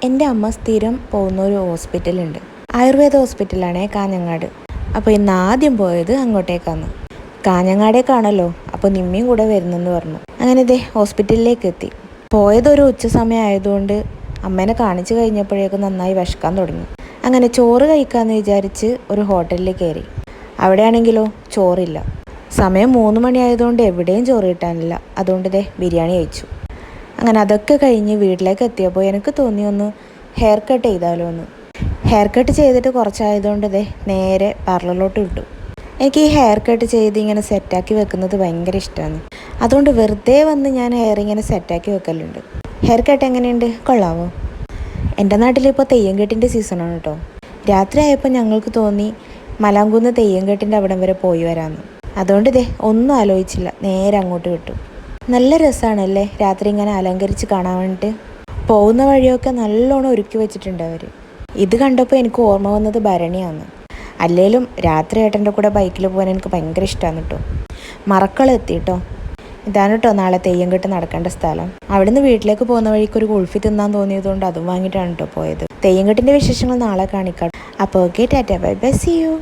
എൻ്റെ അമ്മ സ്ഥിരം പോകുന്ന ഒരു ഹോസ്പിറ്റലുണ്ട്. ആയുർവേദ ഹോസ്പിറ്റലാണേ, കാഞ്ഞങ്ങാട്. അപ്പോൾ ഇന്ന് ആദ്യം പോയത് അങ്ങോട്ടേക്കാണ്. കാഞ്ഞങ്ങാടേക്കാണല്ലോ, അപ്പോൾ നിമ്മിയും കൂടെ വരുന്നെന്ന് പറഞ്ഞു. അങ്ങനെ ഇതേ ഹോസ്പിറ്റലിലേക്ക് എത്തി. പോയതൊരു ഉച്ച സമയം ആയതുകൊണ്ട് അമ്മേനെ കാണിച്ചു കഴിഞ്ഞപ്പോഴേക്കും നന്നായി വിശക്കാൻ തുടങ്ങി. അങ്ങനെ ചോറ് കഴിക്കാമെന്ന് വിചാരിച്ച് ഒരു ഹോട്ടലിൽ കയറി. അവിടെയാണെങ്കിലോ ചോറില്ല. സമയം 3 മണി ആയതുകൊണ്ട് എവിടെയും ചോറ് കിട്ടാനില്ല. അതുകൊണ്ട് ഇതേ ബിരിയാണി കഴിച്ചു. അങ്ങനെ അതൊക്കെ കഴിഞ്ഞ് വീട്ടിലേക്ക് എത്തിയപ്പോൾ എനിക്ക് തോന്നി ഒന്ന് ഹെയർ കട്ട് ചെയ്താലോ എന്ന്. ഹെയർ കട്ട് ചെയ്തിട്ട് കുറച്ചായതുകൊണ്ട് നേരെ പാർലറിലോട്ട് വിട്ടു. എനിക്ക് ഈ ഹെയർ കട്ട് ചെയ്ത് ഇങ്ങനെ സെറ്റാക്കി വെക്കുന്നത് ഭയങ്കര ഇഷ്ടമാണ്. അതുകൊണ്ട് വെറുതെ വന്ന് ഞാൻ ഹെയർ ഇങ്ങനെ സെറ്റാക്കി വെക്കലുണ്ട്. ഹെയർ കട്ട് എങ്ങനെയുണ്ട്, കൊള്ളാമോ? എൻ്റെ നാട്ടിലിപ്പോൾ തെയ്യംകെട്ടിൻ്റെ സീസണാണ് കേട്ടോ. രാത്രി ആയപ്പോൾ ഞങ്ങൾക്ക് തോന്നി മലാങ്കുന്ന് തെയ്യംകെട്ടിൻ്റെ അവിടം വരെ പോയി വരാമെന്ന്. അതുകൊണ്ട് ഒന്നും ആലോചിച്ചില്ല, നേരെ അങ്ങോട്ട് വിട്ടു. നല്ല രസമാണല്ലേ രാത്രി ഇങ്ങനെ അലങ്കരിച്ച് കാണാൻ വേണ്ടിയിട്ട്. പോകുന്ന വഴിയൊക്കെ നല്ലോണം ഒരുക്കി വെച്ചിട്ടുണ്ട് അവർ. ഇത് കണ്ടപ്പോൾ എനിക്ക് ഓർമ്മ വന്നത് ഭരണിയാണ്. അല്ലേലും രാത്രി ഏട്ടൻ്റെ കൂടെ ബൈക്കിൽ പോകാൻ എനിക്ക് ഭയങ്കര ഇഷ്ടമാണ് കേട്ടോ. മറക്കളെത്തി കേട്ടോ. ഇതാണ് കേട്ടോ നാളെ തെയ്യംകെട്ട് നടക്കേണ്ട സ്ഥലം. അവിടുന്ന് വീട്ടിലേക്ക് പോകുന്ന വഴിക്ക് ഒരു കുൾഫി തിന്നാൻ തോന്നിയതുകൊണ്ട് അതും വാങ്ങിയിട്ടാണ് കേട്ടോ പോയത്. തെയ്യംകെട്ടിൻ്റെ വിശേഷങ്ങൾ നാളെ കാണിക്കാം. അപ്പോൾ okay, tata bye bye, see U.